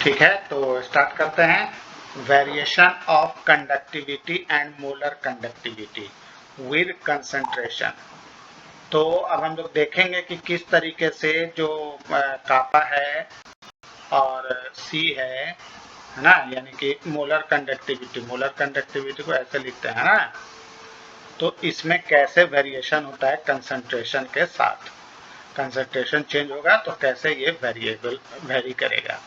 ठीक है, तो स्टार्ट करते हैं। Variation of conductivity and molar conductivity with concentration. तो अब हम लोग देखेंगे कि किस तरीके से जो कापा है और सी है ना, यानी कि मोलर कंडक्टिविटी को ऐसे लिखते हैं ना, तो इसमें कैसे वेरिएशन होता है कंसंट्रेशन के साथ। कंसंट्रेशन चेंज होगा तो कैसे ये वेरी करेगा।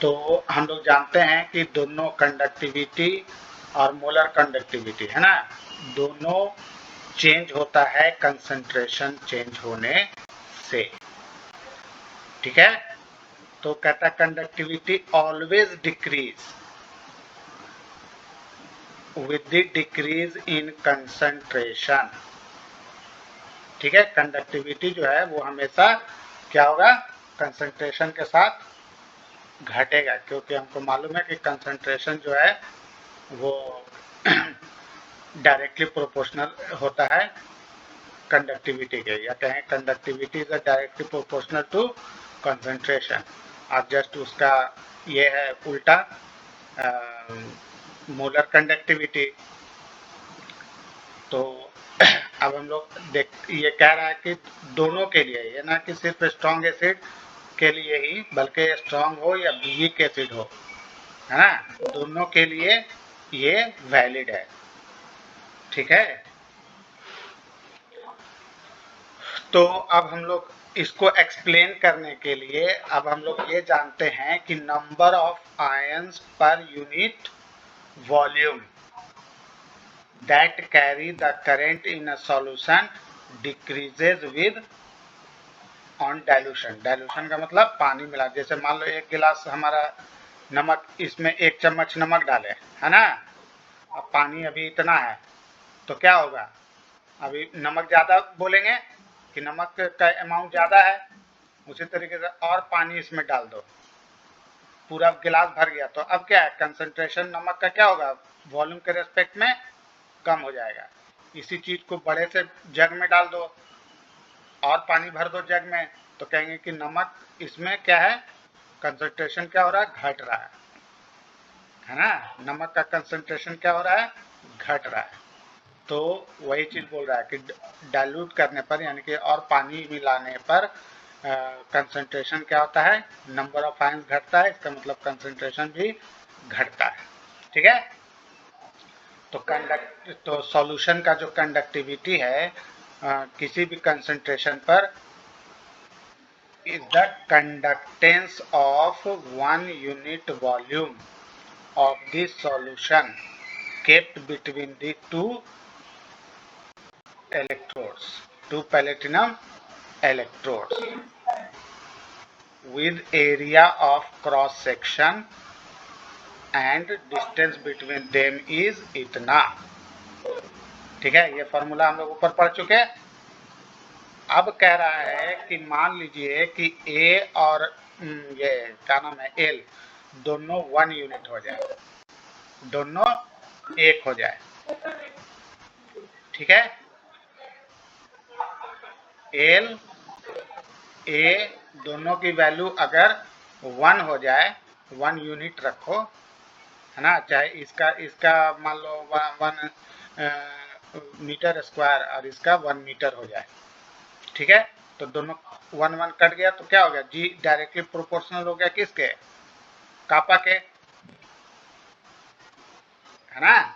तो हम लोग जानते हैं कि दोनों कंडक्टिविटी और मोलर कंडक्टिविटी है ना, दोनों चेंज होता है कंसंट्रेशन चेंज होने से। ठीक है, तो कहता conductivity always decrease with the decrease in concentration. ठीक है, कंडक्टिविटी जो है वो हमेशा क्या होगा, कंसंट्रेशन के साथ घटेगा, क्योंकि हमको मालूम है कि कंसंट्रेशन जो है वो डायरेक्टली प्रोपोर्शनल होता है कंडक्टिविटी के, या कहें conductivity is directly proportional to concentration. अब जस्ट उसका ये है उल्टा मोलर कंडक्टिविटी। तो अब हम लोग ये कह रहा है कि दोनों के लिए, ये ना कि सिर्फ स्ट्रॉन्ग एसिड के लिए ही, बल्कि स्ट्रॉन्ग हो या वीक एसिड हो, है ना, दोनों के लिए ये वैलिड है। ठीक है, तो अब हम लोग इसको एक्सप्लेन करने के लिए अब हम लोग ये जानते हैं कि number of ions per unit volume that carry the current in a solution decreases with on dilution. Dilution का मतलब पानी मिला, जैसे मान लो एक गिलास हमारा नमक, इसमें 1 चम्मच नमक डाले, है ना, अब पानी अभी इतना है, तो क्या होगा, अभी नमक ज़्यादा बोलेंगे कि नमक का अमाउंट ज़्यादा है, उसी तरीके से और पानी इसमें डाल दो, पूरा गिलास भर गया, तो अब क्या है, कंसंट्रेशन नमक का क्या होगा, वॉल्यूम के रेस्पेक्ट में कम हो जाएगा। इसी चीज़ को बड़े से जग में डाल दो और पानी भर दो जग में, तो कहेंगे कि नमक इसमें क्या है, कंसंट्रेशन क्या हो रहा है, घट रहा है ना, नमक का कंसंट्रेशन क्या हो रहा है, घट रहा है। तो वही चीज़ बोल रहा है कि डाइल्यूट करने पर, यानी कि और पानी मिलाने पर कंसंट्रेशन क्या होता है, नंबर ऑफ आयंस घटता है, इसका मतलब कंसंट्रेशन भी घटता है। ठीक है, तो सॉल्यूशन का जो कंडक्टिविटी है किसी भी कंसंट्रेशन पर is the conductance of 1 unit volume of the solution kept between the two platinum electrodes with area of cross section and distance between them is इतना। ठीक है, ये फॉर्मूला हम लोग ऊपर पढ़ चुके हैं। अब कह रहा है कि मान लीजिए कि ए और ये क्या नाम है, एल, दोनों 1 यूनिट हो जाए, दोनों 1 हो जाए। ठीक है, एल ए दोनों की वैल्यू अगर 1 हो जाए, 1 यूनिट रखो, है ना, चाहे इसका मान लो 1 मीटर स्क्वायर और इसका 1 मीटर हो जाए। ठीक है, तो दोनों 1 कट गया, तो क्या हो गया, जी डायरेक्टली प्रोपोर्शनल हो गया किसके, कापा के, है ना।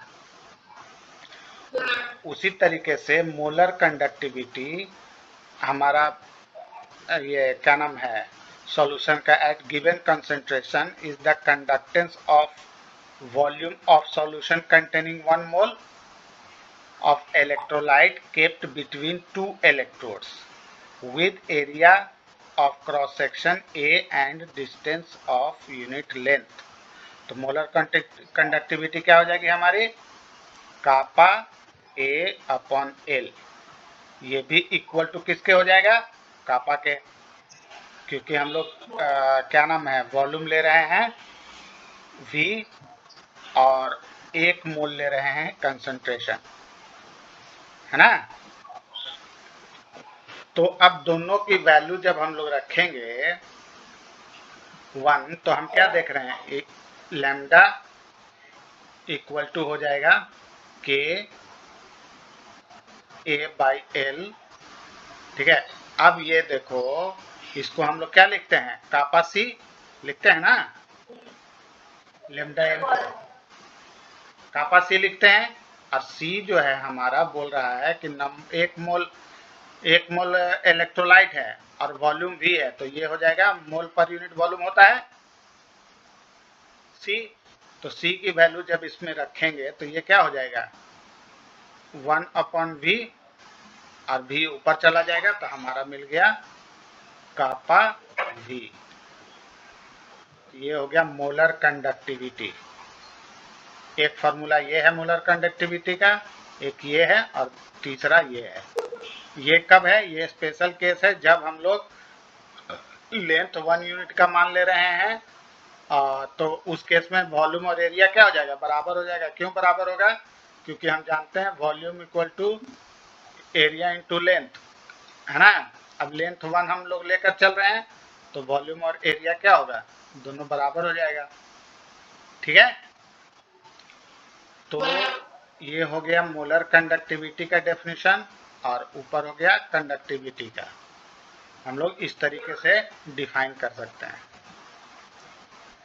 उसी तरीके से मोलर कंडक्टिविटी हमारा ये क्या नाम है, सॉल्यूशन का at given concentration is the conductance of volume of solution containing 1 mole of electrolyte kept between 2 electrodes with area of cross section A and distance of unit length. तो molar conductivity क्या हो जाएगी हमारी, कापा ए upon L, ये भी equal to किसके हो जाएगा, कापा के, क्योंकि हम लोग क्या नाम है, वॉल्यूम ले रहे हैं V और 1 मोल ले रहे हैं कंसंट्रेशन, है ना। तो अब दोनों की वैल्यू जब हम लोग रखेंगे 1, तो हम क्या देख रहे हैं, एक लैम्डा इक्वल टू हो जाएगा के ए बाई एल। ठीक है, अब ये देखो, इसको हम लोग क्या लिखते हैं, कापा सी लिखते हैं ना, लैम्डा एल कापा सी लिखते हैं। और सी जो है हमारा बोल रहा है कि एक मोल इलेक्ट्रोलाइट है और वॉल्यूम भी है, तो ये हो जाएगा मोल पर यूनिट वॉल्यूम होता है सी। तो सी की वैल्यू जब इसमें रखेंगे तो ये क्या हो जाएगा, 1/v, और v ऊपर चला जाएगा तो हमारा मिल गया कापा v। ये हो गया मोलर कंडक्टिविटी। एक फार्मूला ये है मोलर कंडक्टिविटी का, एक ये है और तीसरा ये है। ये कब है, ये स्पेशल केस है जब हम लोग लेंथ 1 यूनिट का मान ले रहे हैं, तो उस केस में वॉल्यूम और एरिया क्या हो जाएगा, बराबर हो जाएगा। क्यों बराबर होगा, क्योंकि हम जानते हैं volume equal to area into length, है ना। अब लेंथ 1 हम लोग लेकर चल रहे हैं तो वॉल्यूम और एरिया क्या होगा, दोनों बराबर हो जाएगा। ठीक है, तो ये हो गया मोलर कंडक्टिविटी का डेफिनेशन, और ऊपर हो गया कंडक्टिविटी का। हम लोग इस तरीके से डिफाइन कर सकते हैं।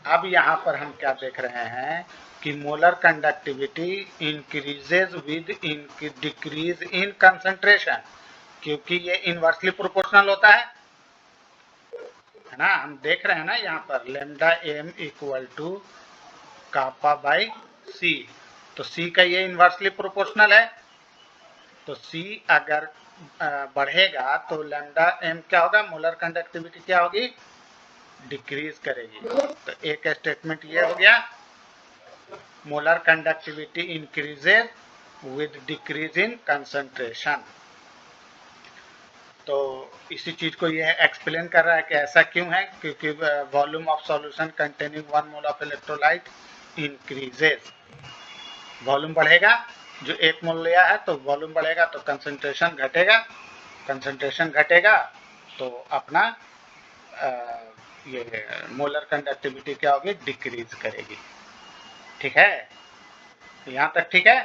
अब यहाँ पर हम क्या देख रहे हैं कि molar conductivity increases with decrease in concentration, क्योंकि ये इनवर्सली प्रोपोर्शनल होता है ना। हम देख रहे हैं ना यहाँ पर lambda M equal to kappa by C, तो सी का ये इनवर्सली प्रोपोर्शनल है, तो सी अगर बढ़ेगा तो लैम्डा एम क्या होगा, मोलर कंडक्टिविटी क्या होगी, डिक्रीज करेगी। तो एक स्टेटमेंट ये हो गया, molar conductivity increases with decrease in concentration. तो इसी चीज को ये एक्सप्लेन कर रहा है कि ऐसा क्यों है, क्योंकि volume of solution containing 1 mole of electrolyte increases. Volume बढ़ेगा, जो 1 मोल लिया है तो वॉल्यूम बढ़ेगा तो कंसंट्रेशन घटेगा, कंसंट्रेशन घटेगा तो अपना ये मोलर कंडक्टिविटी क्या होगी, डिक्रीज करेगी। ठीक है, यहाँ तक ठीक है।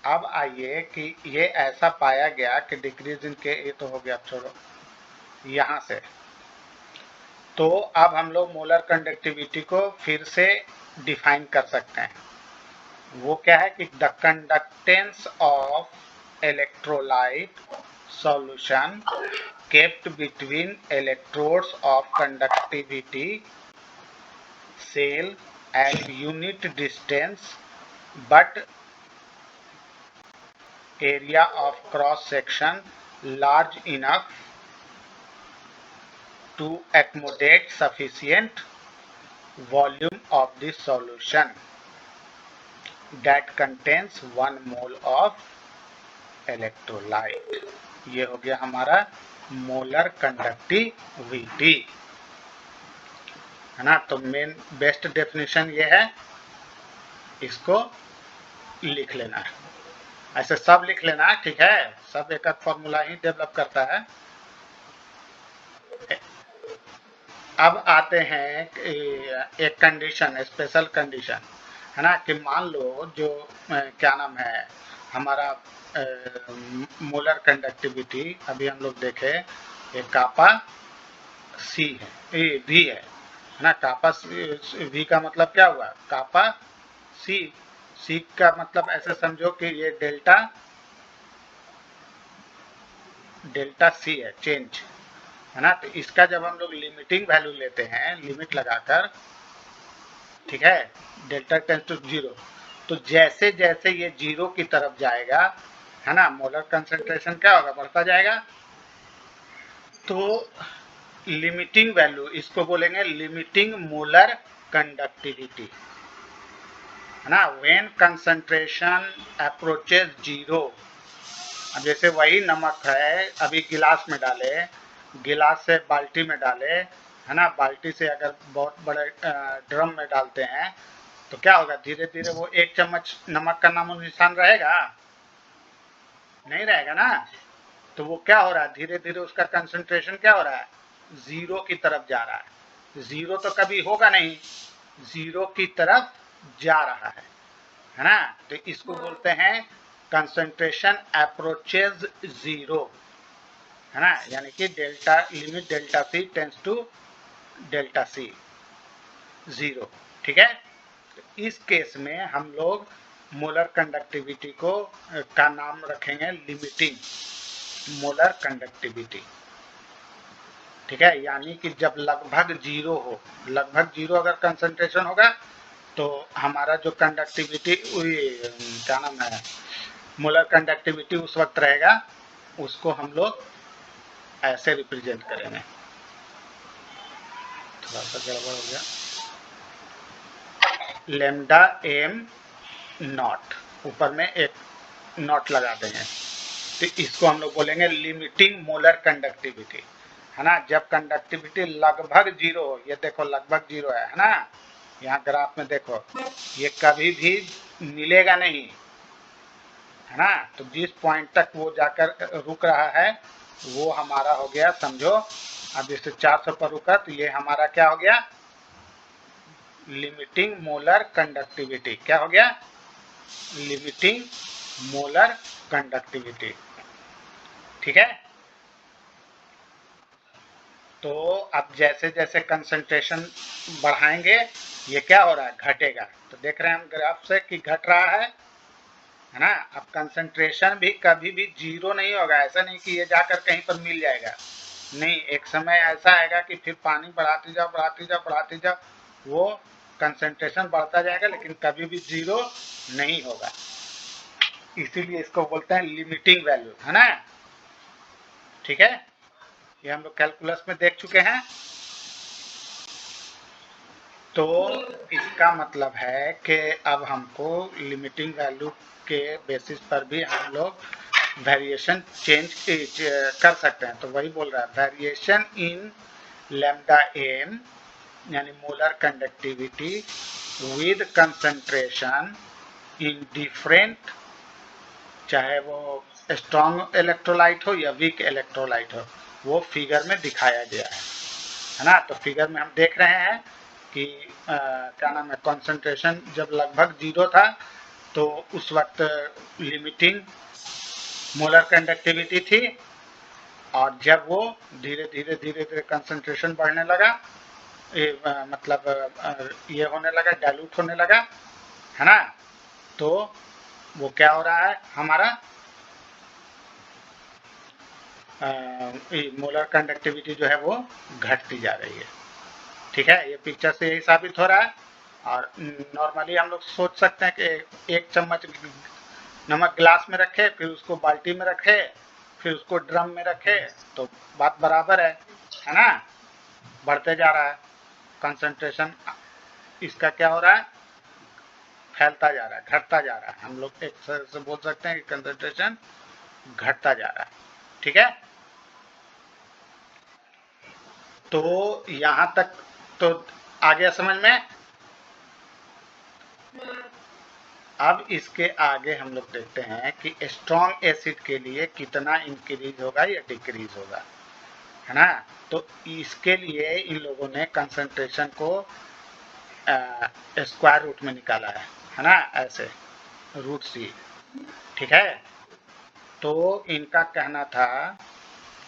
अब आइए कि ये ऐसा पाया गया कि डिक्रीज इन के, ये तो हो गया, छोड़ो यहाँ से। तो अब हम लोग मोलर कंडक्टिविटी को फिर से डिफाइन कर सकते हैं। वो क्या है कि the conductance of electrolyte solution kept between electrodes of conductivity cell at unit distance but area of cross section large enough to accommodate sufficient volume of the solution that contains 1 mole of electrolyte। ये हो गया हमारा molar conductivity, है ना। तो main best definition ये है, इसको लिख लेना है, ऐसे सब लिख लेना है। ठीक है, सब एक फॉर्मूला ही डेवलप करता है। अब आते हैं एक कंडीशन, स्पेशल कंडीशन, है ना, कि मान लो जो क्या नाम है हमारा मोलर कंडक्टिविटी, अभी हम लोग देखे एक कापा सी है, वी है ना। कापा वी का मतलब क्या हुआ, कापा सी। सी का मतलब ऐसे समझो कि ये डेल्टा सी है, चेंज, है ना। तो इसका जब हम लोग लिमिटिंग वैल्यू लेते हैं, लिमिट लगाकर, ठीक है, डेल्टा टेंस टू 0, तो जैसे जैसे ये 0 की तरफ जाएगा, है ना, मोलर कंसंट्रेशन क्या होगा, बढ़ता जाएगा। तो लिमिटिंग वैल्यू, इसको बोलेंगे लिमिटिंग मोलर कंडक्टिविटी, है ना। व्हेन कंसंट्रेशन अप्रोचेस 0, अब जैसे वही नमक है, अभी गिलास में डाले, गिलास से बाल्टी में डाले, है ना, बाल्टी से अगर बहुत बड़े ड्रम में डालते हैं तो क्या होगा, धीरे धीरे वो 1 चम्मच नमक का नामो निशान रहेगा, नहीं रहेगा ना। तो वो क्या हो रहा है, धीरे धीरे उसका कंसंट्रेशन क्या हो रहा है, जीरो की तरफ जा रहा है। जीरो तो कभी होगा नहीं, जीरो की तरफ जा रहा है ना। तो इसको बोलते हैं कंसंट्रेशन अप्रोचेज जीरो, है ना, यानी कि delta limit delta C tends to delta C zero. ठीक है, तो इस केस में हम लोग मोलर कंडक्टिविटी को का नाम रखेंगे लिमिटिंग मोलर कंडक्टिविटी। ठीक है, यानी कि जब लगभग जीरो हो, लगभग जीरो अगर कंसंट्रेशन होगा तो हमारा जो कंडक्टिविटी क्या नाम है मोलर कंडक्टिविटी उस वक्त रहेगा, उसको हम लोग ऐसे रिप्रेजेंट करेंगे। थोड़ा सा गड़बड़ हो गया, लेमडा एम नॉट, ऊपर में एक नॉट लगा देंगे, तो इसको हम लोग बोलेंगे लिमिटिंग मोलर कंडक्टिविटी, है ना। जब कंडक्टिविटी लगभग जीरो हो, ये देखो लगभग जीरो है ना, यहाँ ग्राफ में देखो, ये कभी भी मिलेगा नहीं, है ना। तो जिस पॉइंट तक वो जाकर रुक रहा है वो हमारा हो गया, समझो अब जैसे 400 पर रुका तो ये हमारा क्या हो गया, लिमिटिंग मोलर कंडक्टिविटी। क्या हो गया, लिमिटिंग मोलर कंडक्टिविटी। ठीक है, तो अब जैसे जैसे कंसंट्रेशन बढ़ाएंगे ये क्या हो रहा है, घटेगा। तो देख रहे हैं हम ग्राफ से कि घट रहा है ना। अब कंसंट्रेशन भी कभी भी जीरो नहीं होगा, ऐसा नहीं कि ये जाकर कहीं पर मिल जाएगा, नहीं, एक समय ऐसा आएगा कि फिर पानी बढ़ाते जाओ बढ़ाते जाओ बढ़ाते जाओ, वो कंसंट्रेशन बढ़ता जाएगा लेकिन कभी भी जीरो नहीं होगा। इसीलिए इसको बोलते हैं लिमिटिंग वैल्यू, है ना। ठीक है, ये हम लोग कैलकुलस में देख चुके हैं। तो इसका मतलब है कि अब हमको लिमिटिंग वैल्यू के बेसिस पर भी हम लोग वेरिएशन चेंज कर सकते हैं। तो वही बोल रहा है, वेरिएशन इन लैम्डा एम यानी molar conductivity with concentration in different, चाहे वो स्ट्रॉन्ग इलेक्ट्रोलाइट हो या वीक इलेक्ट्रोलाइट हो, वो फिगर में दिखाया गया है ना। तो फिगर में हम देख रहे हैं कि क्या नाम है, कंसंट्रेशन जब लगभग जीरो था तो उस वक्त लिमिटिंग मोलर कंडक्टिविटी थी, और जब वो धीरे धीरे धीरे धीरे कंसंट्रेशन बढ़ने लगा, मतलब ये होने लगा, डाइल्यूट होने लगा, है ना, तो वो क्या हो रहा है, हमारा मोलर कंडक्टिविटी जो है वो घटती जा रही है। ठीक है, ये पिक्चर से यही साबित हो रहा है। और नॉर्मली हम लोग सोच सकते हैं कि एक चम्मच नमक ग्लास में रखे, फिर उसको बाल्टी में रखे, फिर उसको ड्रम में रखे, तो बात बराबर है ना। बढ़ते जा रहा है कंसंट्रेशन, इसका क्या हो रहा है, फैलता जा रहा है, घटता जा रहा है। हम लोग एक से बोल सकते हैं कि कंसंट्रेशन घटता जा रहा है। ठीक है, तो यहां तक तो आ गया समझ में। अब इसके आगे हम लोग देखते हैं कि स्ट्रॉन्ग एसिड के लिए कितना इंक्रीज होगा या डिक्रीज होगा, है ना। तो इसके लिए इन लोगों ने कंसंट्रेशन को स्क्वायर रूट में निकाला है ना, ऐसे रूट सी। ठीक है, तो इनका कहना था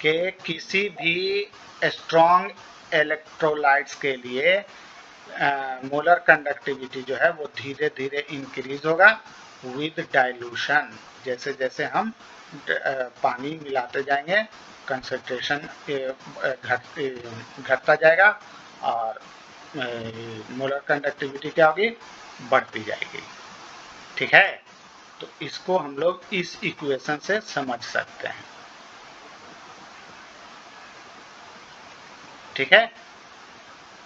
कि किसी भी स्ट्रॉन्ग इलेक्ट्रोलाइट्स के लिए मोलर कंडक्टिविटी जो है वो धीरे धीरे इंक्रीज होगा विद डाइल्यूशन। जैसे जैसे हम पानी मिलाते जाएंगे कंसंट्रेशन घटता जाएगा और मोलर कंडक्टिविटी क्या होगी, बढ़ती जाएगी। ठीक है, तो इसको हम लोग इस इक्वेशन से समझ सकते हैं। ठीक है,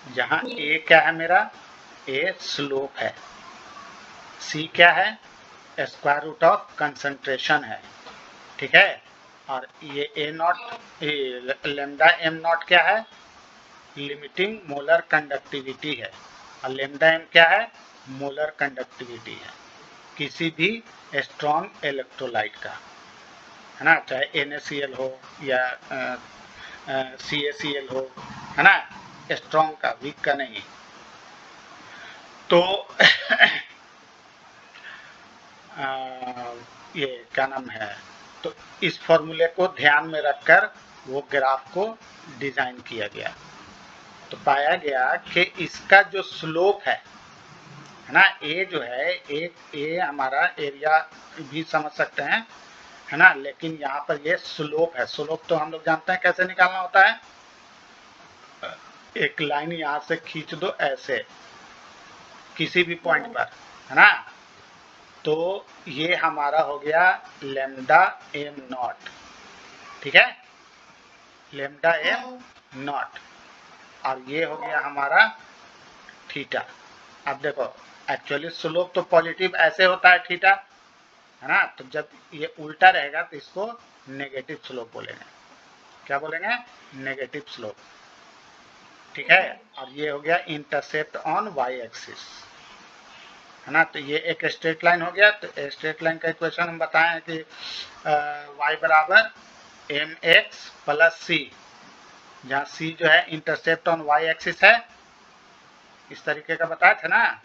जहां ए क्या है मेरा, ए स्लोप है, सी क्या है, स्क्वायर रूट ऑफ कंसंट्रेशन है। ठीक है, और ये ए नॉट लेमडा एम नॉट क्या है, लिमिटिंग मोलर कंडक्टिविटी है, और लेमडा एम क्या है, मोलर कंडक्टिविटी है किसी भी स्ट्रॉन्ग इलेक्ट्रोलाइट का, है ना, चाहे NaCl हो या CaCl हो, है ना, स्ट्रॉन्ग का, वीक का नहीं। तो ये क्या नाम है, तो इस फॉर्मूले को ध्यान में रखकर वो ग्राफ को डिजाइन किया गया। तो पाया गया कि इसका जो स्लोप है ना, ए जो है, ए हमारा एरिया भी समझ सकते हैं, है ना, लेकिन यहाँ पर ये स्लोप है। स्लोप तो हम लोग जानते हैं कैसे निकालना होता है, एक लाइन यहाँ से खींच दो ऐसे किसी भी पॉइंट पर, है ना, तो ये हमारा हो गया लेमडा एम नॉट, ठीक है, लेमडा एम नॉट, और ये हो गया हमारा थीटा। अब देखो एक्चुअली स्लोप तो पॉजिटिव ऐसे होता है थीटा, है ना, तो जब ये उल्टा रहेगा तो इसको नेगेटिव स्लोप बोलेंगे। क्या बोलेंगे? नेगेटिव स्लोप, ठीक है। और ये हो गया इंटरसेप्ट ऑन वाई एक्सिस, है ना, तो ये एक स्ट्रेट लाइन हो गया। तो स्ट्रेट लाइन का इक्वेशन हम बताएं कि y बराबर एम एक्स प्लस सी, जहाँ सी जो है इंटरसेप्ट ऑन वाई एक्सिस है, इस तरीके का बताया था ना,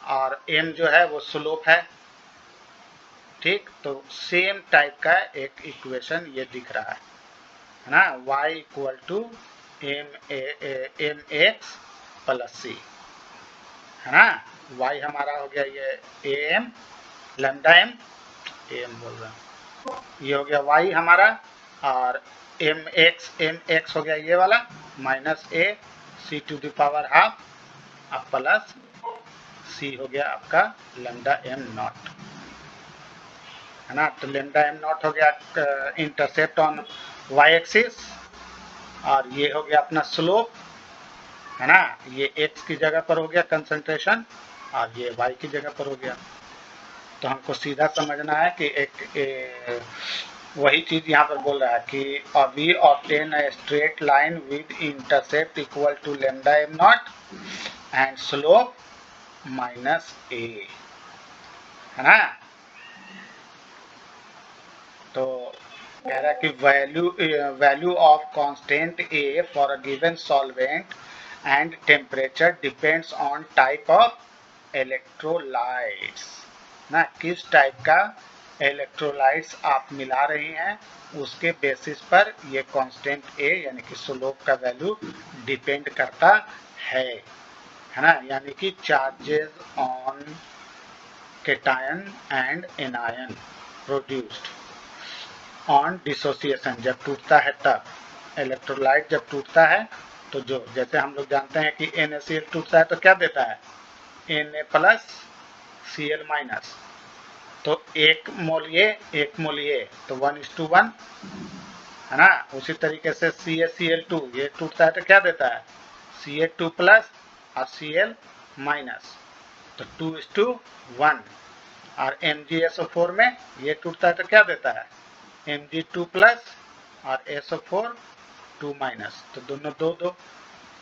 और m जो है वो स्लोप है, ठीक। तो सेम टाइप का एक इक्वेशन ये दिख रहा है ना, y equal to M X plus C, है ना, y हमारा हो गया ये एम लैम्डा एम बोल रहा हूँ, ये हो गया y हमारा, और एम एक्स हो गया ये वाला minus A C to the power half, अब प्लस सी हो गया आपका लैम्डा एम नॉट, है ना। तो लैम्डा एम नॉट हो गया इंटरसेप्ट ऑन वाई एक्सिस, और ये हो गया अपना स्लोप, है ना, ये एक्स की जगह पर हो गया कंसंट्रेशन, और ये वाई की जगह पर हो गया। तो हमको सीधा समझना है कि वही चीज यहाँ पर बोल रहा है कि we obtain a straight line with intercept equal to lambda M nought and slope minus A, है ना। तो कह रहा है कि value of constant A for a given solvent and temperature depends on type of electrolytes, ना, किस type का इलेक्ट्रोलाइट्स आप मिला रही हैं उसके बेसिस पर ये कांस्टेंट ए यानी कि स्लोप का वैल्यू डिपेंड करता है ना, यानी कि charges on cation and anion produced on dissociation, जब टूटता है तब इलेक्ट्रोलाइट जब टूटता है तो जो, जैसे हम लोग जानते हैं कि NaCl टूटता है तो क्या देता है, Na प्लस Cl माइनस, तो एक मोल ये तो 1:1, है ना। उसी तरीके से CaCl2 ये टूटता है तो क्या देता है, Ca2 प्लस और Cl माइनस, तो 2:1, और MgSO4 में ये टूटता है तो क्या देता है, Mg2 प्लस और SO4 2 माइनस, तो दोनों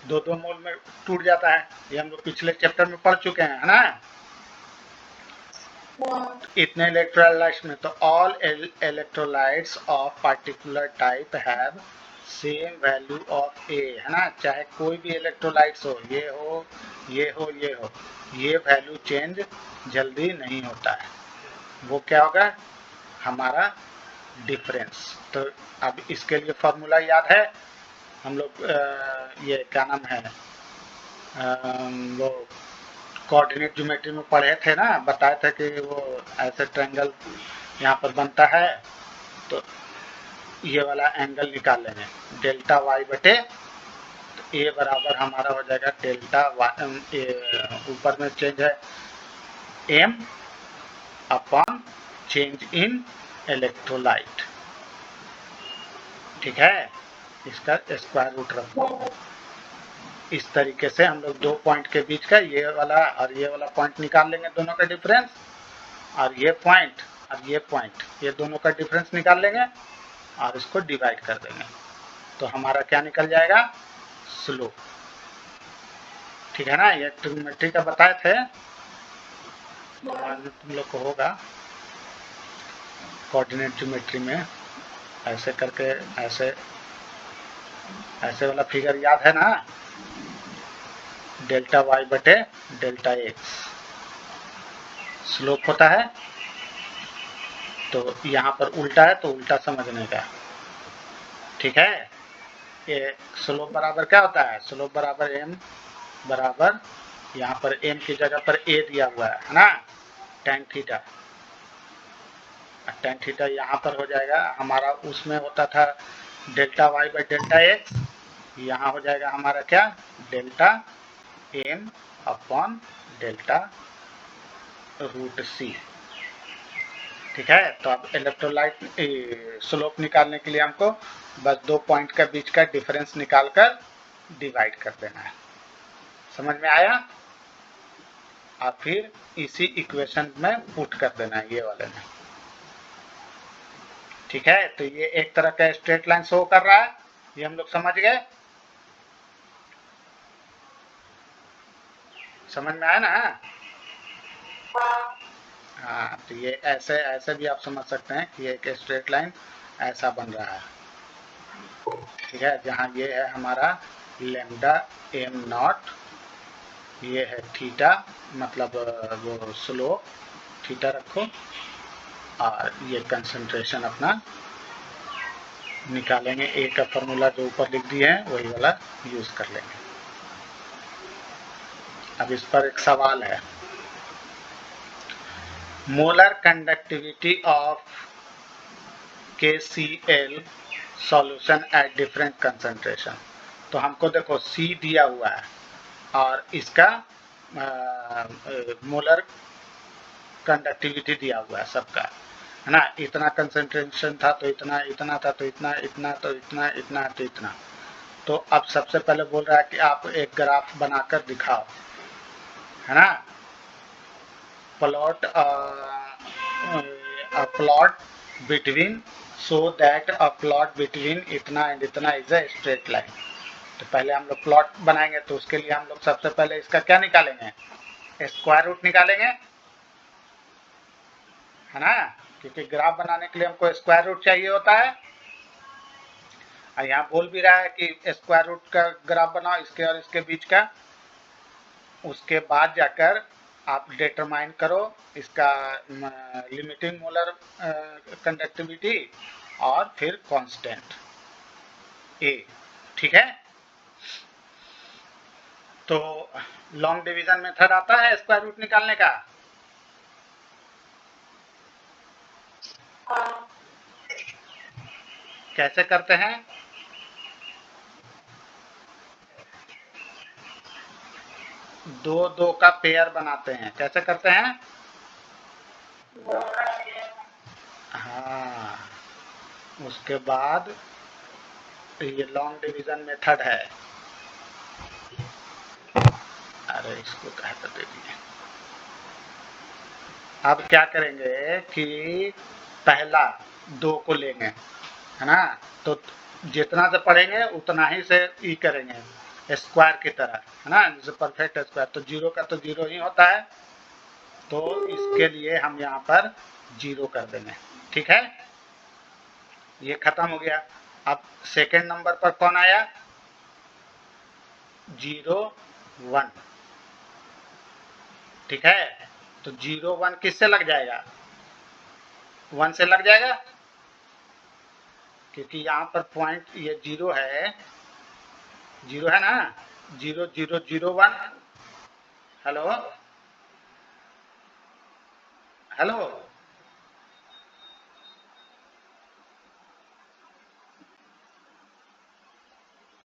दो मोल में टूट जाता है। ये हम लोग पिछले चैप्टर में पढ़ चुके हैं, है ना, इतने इलेक्ट्रोलाइट्स में। तो all electrolytes of particular type have same value of A, है ना, चाहे कोई भी इलेक्ट्रोलाइट्स हो, ये हो ये हो ये हो, ये वैल्यू चेंज जल्दी नहीं होता है, वो क्या होगा हमारा डिफरेंस। तो अब इसके लिए फॉर्मूला याद है, हम लोग ये क्या नाम है, वो कोऑर्डिनेट ज्योमेट्री में पढ़े थे ना, बताए थे कि वो ऐसे ट्रायंगल यहाँ पर बनता है, तो ये वाला एंगल निकाल लेंगे डेल्टा वाई बटे, तो ए बराबर हमारा हो जाएगा डेल्टा वाई, ऊपर में चेंज है M upon change in electrolyte, ठीक है, इसका स्क्वायर रूट रखो। इस तरीके से हम लोग दो पॉइंट के बीच का ये वाला और ये वाला पॉइंट निकाल लेंगे, दोनों का डिफरेंस, और ये पॉइंट और ये पॉइंट, ये दोनों का डिफरेंस निकाल लेंगे और इसको डिवाइड कर देंगे, तो हमारा क्या निकल जाएगा, स्लोप, ठीक है ना। ये ट्रिग्नोमेट्री का बताए थे, बाद में तुम लोग को होगा कोऑर्डिनेट ज्योमेट्री में। ऐसे करके ऐसे ऐसे वाला फिगर याद है ना, डेल्टा वाई बटे डेल्टा एक्स स्लोप होता है। तो यहाँ पर उल्टा है तो उल्टा समझने का, ठीक है। ये स्लोप बराबर क्या होता है, स्लोप बराबर एम बराबर, यहाँ पर एम की जगह पर ए दिया हुआ है ना, टेन थीटा। टेन थीटा यहाँ पर हो जाएगा हमारा, उसमें होता था delta Y by delta X, यहाँ हो जाएगा हमारा क्या, delta M upon delta root C, ठीक है। तो अब इलेक्ट्रोलाइट स्लोप निकालने के लिए हमको बस दो पॉइंट के बीच का डिफरेंस निकालकर डिवाइड कर देना है। समझ में आया? और फिर इसी इक्वेशन में पुट कर देना है, ये वाले में, ठीक है। तो ये एक तरह का स्ट्रेट लाइन शो कर रहा है, ये हम लोग समझ गए, समझ में आया ना? हाँ, तो ये ऐसे ऐसे भी आप समझ सकते हैं कि एक स्ट्रेट लाइन ऐसा बन रहा है, ठीक है। जहाँ ये है हमारा लेमडा एम नॉट, ये है थीटा, मतलब वो स्लोप थीटा रखो, और ये कंसंट्रेशन अपना निकालेंगे, ए का फॉर्मूला जो ऊपर लिख दिए हैं वही वाला यूज कर लेंगे। अब इस पर एक सवाल है, molar conductivity of KCl solution at different concentration. तो हमको देखो C दिया हुआ है और इसका मोलर कंडक्टिविटी दिया हुआ है सबका, है ना। इतना कंसंट्रेशन था तो इतना, इतना था तो इतना, इतना तो इतना, इतना तो इतना। तो अब सबसे पहले बोल रहा है कि आप एक ग्राफ बनाकर दिखाओ, है ना। Plot plot between, so that a plot between इतना एंड इतना इज अ स्ट्रेट लाइन। तो पहले हम लोग प्लॉट बनाएंगे, तो उसके लिए हम लोग सबसे पहले इसका क्या निकालेंगे, स्क्वायर रूट निकालेंगे, है ना, क्योंकि ग्राफ बनाने के लिए हमको स्क्वायर रूट चाहिए होता है। और यहाँ बोल भी रहा है कि स्क्वायर रूट का ग्राफ बनाओ इसके और इसके बीच का, उसके बाद जाकर आप डिटरमाइन करो इसका लिमिटिंग मोलर कंडक्टिविटी और फिर कांस्टेंट ए, ठीक है। तो लॉन्ग डिवीजन मेथड आता है स्क्वायर रूट निकालने का, कैसे करते हैं, दो दो का पेयर बनाते हैं, कैसे करते हैं, हाँ, उसके बाद ये लॉन्ग डिवीजन मेथड है, अरे इसको कह कर दे दिए। अब क्या करेंगे कि पहला दो को लेंगे, है ना, तो जितना से पढ़ेंगे उतना ही से ई करेंगे स्क्वायर की तरह, है ना, जैसे परफेक्ट स्क्वायर, तो जीरो का तो जीरो ही होता है, तो इसके लिए हम यहाँ पर जीरो कर देंगे, ठीक है। ये खत्म हो गया। अब सेकेंड नंबर पर कौन आया, 0 1, ठीक है। तो 0 1 किससे लग जाएगा, 1 से लग जाएगा, क्योंकि यहाँ पर पॉइंट ये जीरो है, जीरो है ना, 0 0 0 1, हेलो हेलो